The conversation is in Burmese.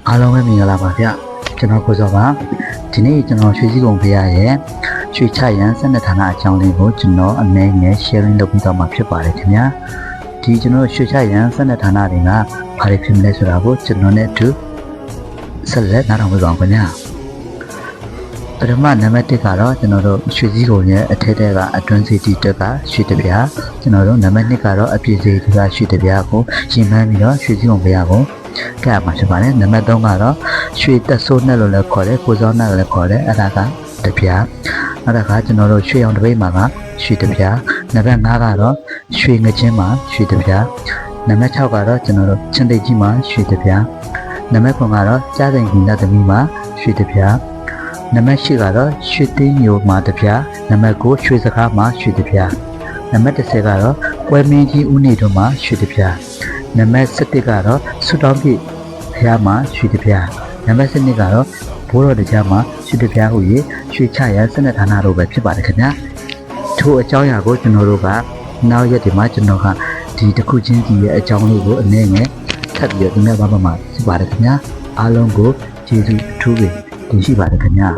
အားလုံးပဲမင်္ဂလာပါဗျကျွန်တော်ကိုစောပါဒီနေ့ကျွန်တော်ရွှေစည်းကုံဖေရရဲ့ရွှေချရန်12ဌာနအကြောင်းလေးကိုကျွန်တော်အနည်းငယ် sharing လုပ်ပြီးတော့မှာဖြစ်ပါတယ်ခင်ဗျာဒီကျွန်တော်ရွှေချရန်12ဌာနတွေကဘာတွေဖြစ်မလဲဆိုတာကိုကျွန်တော်နဲ့အတူဆက်လက်နားထောင်ပြပါဦးခင်ဗျာပထမနံပါတ်1ကတော့ကျွန်တော်တို့ရွှေစည်းကုံရဲ့အထက်ထဲကအတွင်းစီတီတက်ကရွှေတပြားကျွန်တော်တို့နံပါတ်2ကတော့အပြည့်စီတီကရွှေတပြားကိုရှင်းမှန်းပြီးတော့ရွှေစည်းကုံဖေရကိုကဲမှာဖြစ်ပါတယ်နံပါတ်3ကတော့ရွှေတက်ဆိုးနဲ့လို့လည်းခေါ်တယ်ကိုစောနဲ့လည်းခေါ်တယ်အဲ့ဒါကတပြားနောက်တစ်ခါကျွန်တော်တို့ရွှေရောင်တပိတ်မှာကရွှေတပြားနံပါတ်5ကတော့ရွှေငချင်းမှာရွှေတပြားနံပါတ်6ကတော့ကျွန်တော်တို့ချင်းသိကြီးမှာရွှေတပြားနံပါတ်9ကတော့ကြားစိန်ကြီးနဲ့သမီးမှာရွှေတပြားနံပါတ်10ကတော့ရွှေသိန်းမျိုးမှာတပြားနံပါတ်9ရွှေစကားမှာရွှေတပြားနံပါတ်10ကတော့ပွဲမင်းကြီးဦးနေတို့မှာရွှေတပြားနံပါတ်17ကတော့ဆူတောင်းပြည့်ဖျားမှာရွှေတပြားနံပါတ်12ကတော့ဘိုးတော်တရားမှာရွှေတပြားဟူ၍ရွှေချရန်12ဌာနတို့ပဲဖြစ်ပါတယ်ခင်ဗျာထို့အကြောင်းအရာကိုကျွန်တော်တို့ကနောက်ရက်ဒီမှာကျွန်တော်ကဒီတစ်ခုချင်းစီရဲ့အကြောင်းလေးကိုအနည်းငယ်ထပ်ပြီးတော့တင်ပြသွားပါမှာဖြစ်ပါတယ်ခင်ဗျာအားလုံးကိုကျေးဇူးအထူးပဲတင်ရှိပါတယ်ခင်ဗျာ